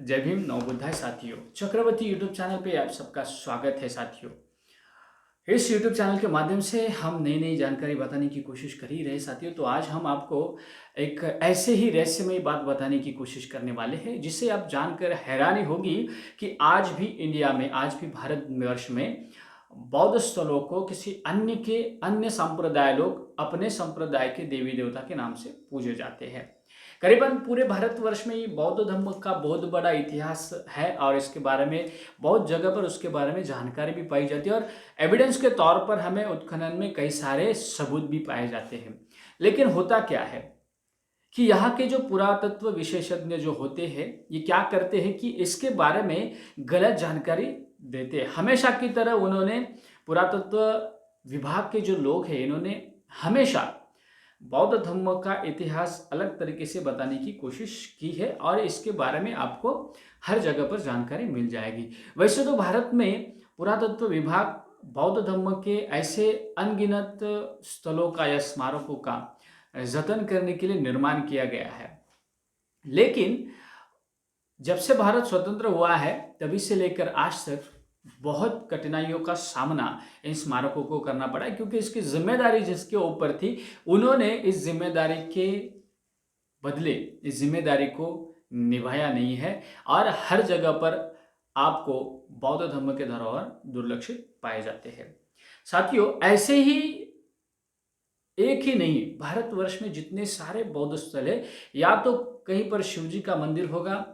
जय भीम नवबुद्धाय साथियों। चक्रवर्ती YouTube channel पे आप सबका स्वागत है साथियों। इस यूट्यूब चैनल के माध्यम से हम नई नई जानकारी बताने की कोशिश कर ही रहे साथियों। तो आज हम आपको एक ऐसे ही रहस्यमयी बात बताने की कोशिश करने वाले हैं जिसे आप जानकर हैरानी होगी कि आज भी इंडिया में, आज भी भारतवर्ष में बौद्ध स्थलों को किसी अन्य संप्रदाय लोग अपने संप्रदाय के देवी देवता के नाम से पूजे जाते हैं। करीबन पूरे भारतवर्ष में ये बौद्ध धर्म का बहुत बड़ा इतिहास है और इसके बारे में बहुत जगह पर उसके बारे में जानकारी भी पाई जाती है और एविडेंस के तौर पर हमें उत्खनन में कई सारे सबूत भी पाए जाते हैं। लेकिन होता क्या है कि यहाँ के जो पुरातत्व विशेषज्ञ जो होते हैं ये क्या करते हैं कि इसके बारे में गलत जानकारी देते हैं। हमेशा की तरह उन्होंने पुरातत्व विभाग के जो लोग हैं इन्होंने हमेशा बौद्ध धर्म का इतिहास अलग तरीके से बताने की कोशिश की है और इसके बारे में आपको हर जगह पर जानकारी मिल जाएगी। वैसे तो भारत में पुरातत्व विभाग बौद्ध धर्म के ऐसे अनगिनत स्थलों का या स्मारकों का जतन करने के लिए निर्माण किया गया है, लेकिन जब से भारत स्वतंत्र हुआ है तभी से लेकर आज तक बहुत कठिनाइयों का सामना इन स्मारकों को करना पड़ा, क्योंकि इसकी जिम्मेदारी जिसके ऊपर थी उन्होंने इस जिम्मेदारी के बदले इस जिम्मेदारी को निभाया नहीं है और हर जगह पर आपको बौद्ध धर्म के धरोहर दुर्लक्षित पाए जाते हैं। साथियों, ऐसे ही एक ही नहीं, भारतवर्ष में जितने सारे बौद्ध स्थल है, या तो कहीं पर शिव जी का मंदिर होगा,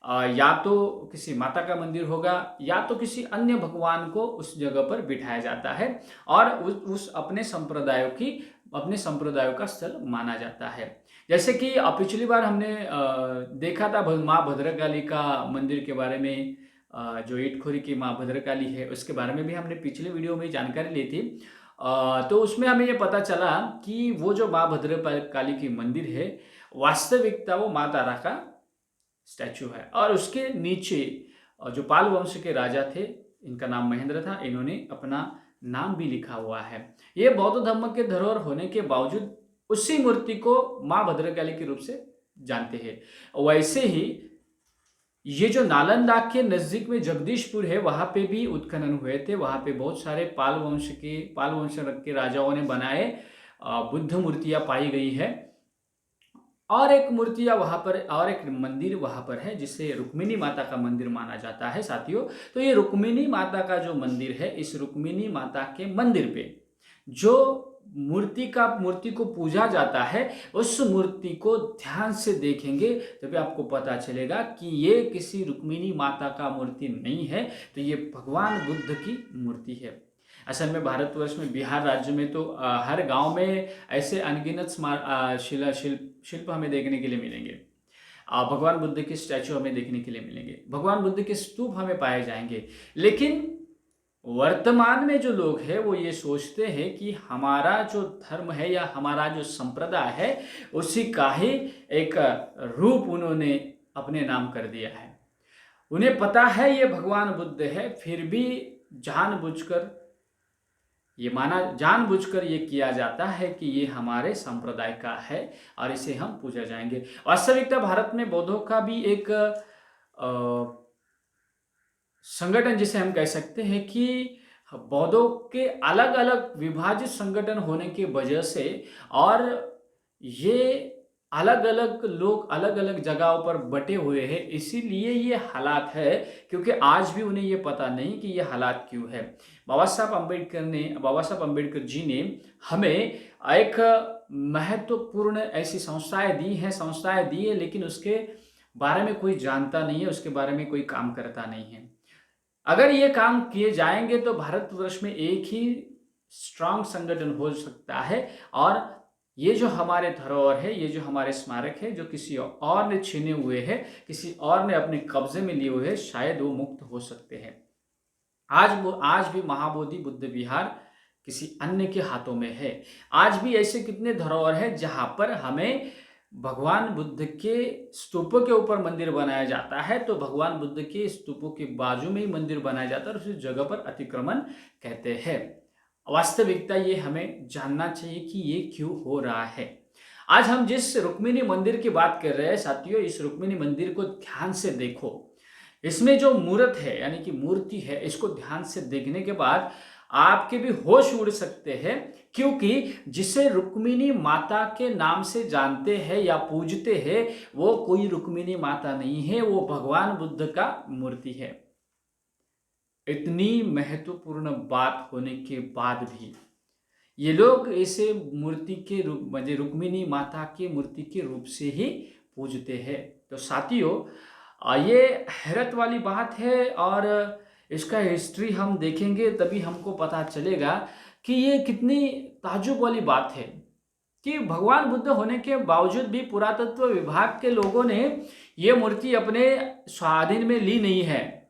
या तो किसी माता का मंदिर होगा, या तो किसी अन्य भगवान को उस जगह पर बिठाया जाता है और उस अपने संप्रदायों का स्थल माना जाता है। जैसे कि पिछली बार हमने देखा था माँ भद्रकाली का मंदिर के बारे में, जो ईटखोरी की माँ भद्रकाली है उसके बारे में भी हमने पिछले वीडियो में जानकारी ली थी। तो उसमें हमें ये पता चला कि वो जो माँ भद्रकाली की मंदिर है वास्तविकता वो माँ तारा का स्टैचू है और उसके नीचे जो पाल वंश के राजा थे, इनका नाम महेंद्र था, इन्होंने अपना नाम भी लिखा हुआ है। ये बौद्ध धर्म के धरोहर होने के बावजूद उसी मूर्ति को माँ भद्रकाली के रूप से जानते हैं। वैसे ही ये जो नालंदा के नजदीक में जगदीशपुर है वहां पे भी उत्खनन हुए थे। वहां पे बहुत सारे पाल वंश के राजाओं ने बनाए बुद्ध मूर्तियां पाई गई है और एक मूर्तियां वहां पर और एक मंदिर वहां पर है जिसे रुक्मिणी माता का मंदिर माना जाता है साथियों। तो ये रुक्मिणी माता का जो मंदिर है, इस रुक्मिणी माता के मंदिर पे जो मूर्ति को पूजा जाता है, उस मूर्ति को ध्यान से देखेंगे तभी आपको पता चलेगा कि ये किसी रुक्मिणी माता का मूर्ति नहीं है, तो ये भगवान बुद्ध की मूर्ति है। असल में भारतवर्ष में बिहार राज्य में तो हर गांव में ऐसे अनगिनत शिल्प हमें देखने के लिए मिलेंगे। भगवान बुद्ध के स्टैचू हमें देखने के लिए मिलेंगे, भगवान बुद्ध के स्तूप हमें पाए जाएंगे। लेकिन वर्तमान में जो लोग हैं वो ये सोचते हैं कि हमारा जो धर्म है या हमारा जो संप्रदाय है उसी का ही एक रूप उन्होंने अपने नाम कर दिया है। उन्हें पता है ये भगवान बुद्ध है, फिर भी जानबूझकर ये किया जाता है कि ये हमारे संप्रदाय का है और इसे हम पूजा जाएंगे। वास्तविकता भारत में बौद्धों का भी एक संगठन जिसे हम कह सकते हैं कि बौद्धों के अलग अलग विभाजित संगठन होने की वजह से और ये अलग अलग लोग अलग अलग जगहों पर बटे हुए हैं, इसीलिए ये हालात है, क्योंकि आज भी उन्हें ये पता नहीं कि ये हालात क्यों है। बाबा साहब अम्बेडकर जी ने हमें एक महत्वपूर्ण ऐसी संस्थाएं दी है, लेकिन उसके बारे में कोई जानता नहीं है, उसके बारे में कोई काम करता नहीं है। अगर ये काम किए जाएंगे तो भारतवर्ष में एक ही स्ट्रांग संगठन हो सकता है और ये जो हमारे धरोहर है, ये जो हमारे स्मारक है, जो किसी और ने छीने हुए हैं, किसी और ने अपने कब्जे में लिए हुए हैं, शायद वो मुक्त हो सकते हैं। आज भी महाबोधि बुद्ध विहार किसी अन्य के हाथों में है। आज भी ऐसे कितने धरोहर है जहां पर हमें भगवान बुद्ध के स्तूपों के ऊपर मंदिर बनाया जाता है, तो भगवान बुद्ध के स्तूपों के बाजू में ही मंदिर बनाया जाता है और उस जगह पर अतिक्रमण कहते हैं। वास्तविकता ये हमें जानना चाहिए कि ये क्यों हो रहा है। आज हम जिस रुक्मिणी मंदिर की बात कर रहे हैं साथियों, इस रुक्मिणी मंदिर को ध्यान से देखो। इसमें जो मूर्त है यानी कि मूर्ति है, इसको ध्यान से देखने के बाद आपके भी होश उड़ सकते हैं, क्योंकि जिसे रुक्मिणी माता के नाम से जानते हैं या पूजते हैं, वो कोई रुक्मिणी माता नहीं है, वो भगवान बुद्ध का मूर्ति है। इतनी महत्वपूर्ण बात होने के बाद भी ये लोग इसे मूर्ति के रूप म्हणजे रुक्मिणी माता की मूर्ति के रूप से ही पूजते हैं। तो साथियों, ये हैरत वाली बात है और इसका हिस्ट्री हम देखेंगे तभी हमको पता चलेगा कि ये कितनी ताज्जुब वाली बात है कि भगवान बुद्ध होने के बावजूद भी पुरातत्व विभाग के लोगों ने ये मूर्ति अपने स्वाधीन में ली नहीं है।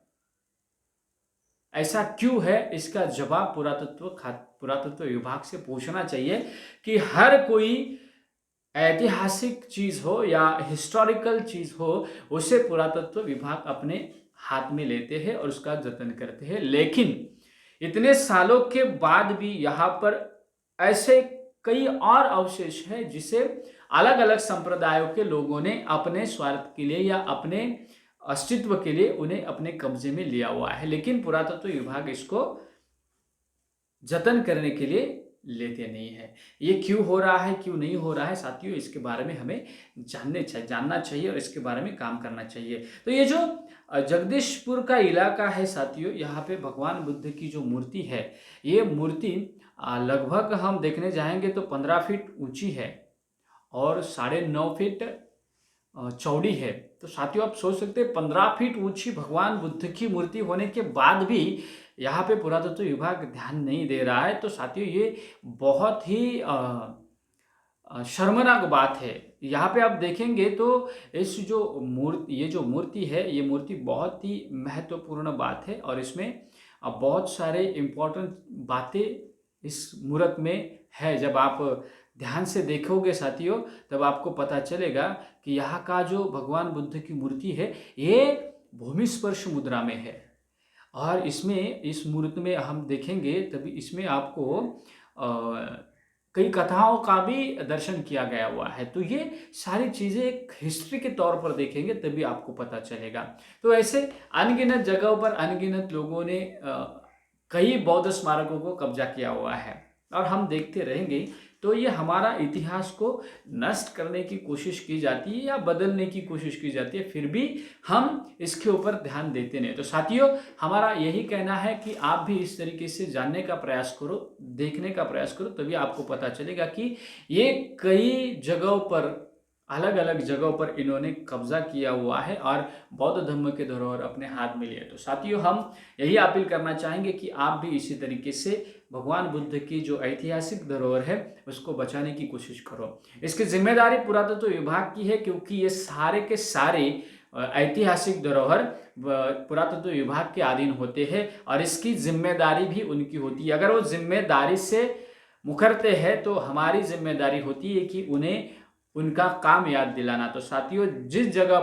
ऐसा क्यों है, इसका जवाब पुरातत्व विभाग से पूछना चाहिए कि हर कोई ऐतिहासिक चीज हो या हिस्टोरिकल चीज हो, उसे पुरातत्व विभाग अपने हाथ में लेते हैं और उसका जतन करते हैं। लेकिन इतने सालों के बाद भी यहाँ पर ऐसे कई और अवशेष हैं जिसे अलग अलग संप्रदायों के लोगों ने अपने स्वार्थ के लिए या अपने अस्तित्व के लिए उन्हें अपने कब्जे में लिया हुआ है, लेकिन पुरातत्व विभाग इसको जतन करने के लिए लेते नहीं है। ये क्यों हो रहा है, क्यों नहीं हो रहा है साथियों, इसके बारे में हमें जानना चाहिए और इसके बारे में काम करना चाहिए। तो ये जो जगदीशपुर का इलाका है साथियों, यहाँ पे भगवान बुद्ध की जो मूर्ति है, ये मूर्ति लगभग हम देखने जाएंगे तो 15 फीट ऊंची है और 9.5 फीट चौड़ी है। तो साथियों, आप सोच सकते हैं 15 फीट ऊंची भगवान बुद्ध की मूर्ति होने के बाद भी यहाँ पे पुरातत्व विभाग ध्यान नहीं दे रहा है। तो साथियों, ये बहुत ही शर्मनाक बात है। यहाँ पे आप देखेंगे तो इस ये जो मूर्ति है, ये मूर्ति बहुत ही महत्वपूर्ण बात है और इसमें बहुत सारे इम्पोर्टेंट बातें इस मूर्त में है। जब आप ध्यान से देखोगे साथियों, तब आपको पता चलेगा कि यहाँ का जो भगवान बुद्ध की मूर्ति है, ये भूमि स्पर्श मुद्रा में है और इस मूर्ति में हम देखेंगे तभी इसमें आपको कई कथाओं का भी दर्शन किया गया हुआ है। तो ये सारी चीज़ें एक हिस्ट्री के तौर पर देखेंगे तभी आपको पता चलेगा। तो ऐसे अनगिनत जगहों पर अनगिनत लोगों ने कई बौद्ध स्मारकों को कब्जा किया हुआ है और हम देखते रहेंगे। तो ये हमारा इतिहास को नष्ट करने की कोशिश की जाती है या बदलने की कोशिश की जाती है, फिर भी हम इसके ऊपर ध्यान देते नहीं। तो साथियों, हमारा यही कहना है कि आप भी इस तरीके से जानने का प्रयास करो, देखने का प्रयास करो, तभी आपको पता चलेगा कि ये कई जगहों पर, अलग अलग जगहों पर इन्होंने कब्जा किया हुआ है और बौद्ध धर्म के धरोहर अपने हाथ में लिए। तो साथियों, हम यही अपील करना चाहेंगे कि आप भी इसी तरीके से भगवान बुद्ध की जो ऐतिहासिक धरोहर है उसको बचाने की कोशिश करो। इसकी जिम्मेदारी पुरातत्व विभाग की है, क्योंकि ये सारे के सारे ऐतिहासिक धरोहर पुरातत्व विभाग के अधीन होते हैं और इसकी जिम्मेदारी भी उनकी होती है। अगर वो जिम्मेदारी से मुकरते हैं तो हमारी जिम्मेदारी होती है कि उन्हें उनका काम याद दिलाना। तो साथियों, जिस जगह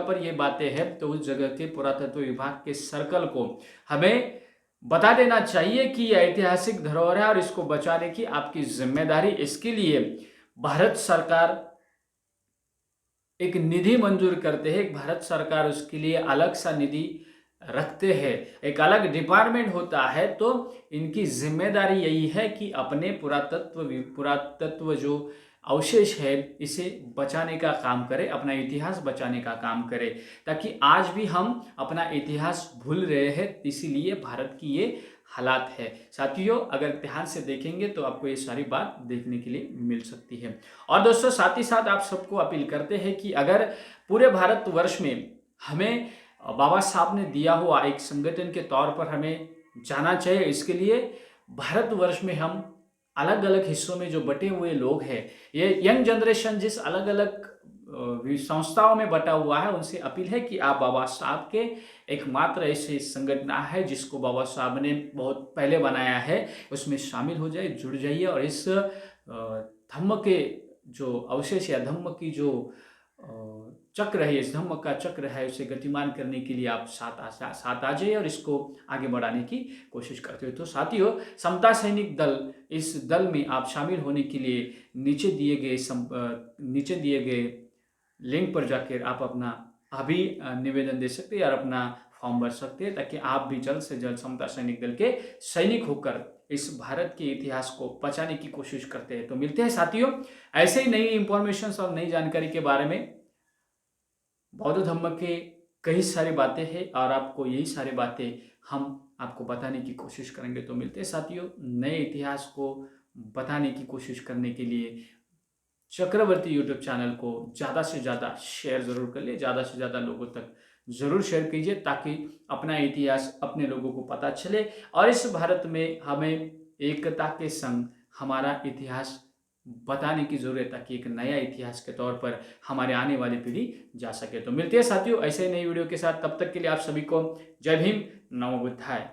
पर ये बातें हैं, तो उस जगह के पुरातत्व विभाग के सर्कल को हमें बता देना चाहिए कि यह ऐतिहासिक धरोहर है और इसको बचाने की आपकी जिम्मेदारी। इसके लिए भारत सरकार एक निधि मंजूर करते हैं, भारत सरकार उसके लिए अलग सा निधि रखते हैं, एक अलग डिपार्टमेंट होता है। तो इनकी जिम्मेदारी यही है कि अपने पुरातत्व जो अवशेष है इसे बचाने का काम करे, अपना इतिहास बचाने का काम करे, ताकि आज भी हम अपना इतिहास भूल रहे हैं। इसीलिए भारत की ये हालात है। साथियों, अगर ध्यान से देखेंगे तो आपको ये सारी बात देखने के लिए मिल सकती है। और दोस्तों, साथ ही साथ आप सबको अपील करते हैं कि अगर पूरे भारतवर्ष में हमें बाबा साहब ने दिया हुआ एक संगठन के तौर पर हमें जाना चाहिए। इसके लिए भारतवर्ष में हम अलग अलग हिस्सों में जो बटे हुए लोग हैं, ये यंग जनरेशन जिस अलग अलग संस्थाओं में बटा हुआ है, उनसे अपील है कि आप बाबा साहब के एकमात्र ऐसे संगठन है जिसको बाबा साहब ने बहुत पहले बनाया है, उसमें शामिल हो जाए, जुड़ जाइए और इस धम्म के जो अवशेष या धम्म की जो चक्र है, इस धम्म का चक्र है, उसे गतिमान करने के लिए आप साथ आ जाइए और इसको आगे बढ़ाने की कोशिश करते हो। तो साथियों, समता सैनिक दल, इस दल में आप शामिल होने के लिए नीचे दिए गए लिंक पर जाकर आप अपना अभी निवेदन दे सकते हैं और अपना फॉर्म भर सकते हैं, ताकि आप भी जल्द से जल्द समता सैनिक दल के सैनिक होकर इस भारत के इतिहास को बचाने की कोशिश करते हैं। तो मिलते हैं साथियों ऐसे ही नई इंफॉर्मेशन और नई जानकारी के बारे में। बौद्ध धर्म के कई सारी बातें हैं और आपको यही सारी बातें हम आपको बताने की कोशिश करेंगे। तो मिलते हैं साथियों नए इतिहास को बताने की कोशिश करने के लिए। चक्रवर्ती यूट्यूब चैनल को ज़्यादा से ज़्यादा शेयर ज़रूर कर लिए, ज़्यादा से ज़्यादा लोगों तक ज़रूर शेयर कीजिए, ताकि अपना इतिहास अपने लोगों को पता चले और इस भारत में हमें एकता के संग हमारा इतिहास बताने की ज़रूरत है, ताकि एक नया इतिहास के तौर पर हमारे आने वाली पीढ़ी जा सके। तो मिलते हैं साथियों ऐसे ही नई वीडियो के साथ, तब तक के लिए आप सभी को जय भीम, नमो बुद्धाय।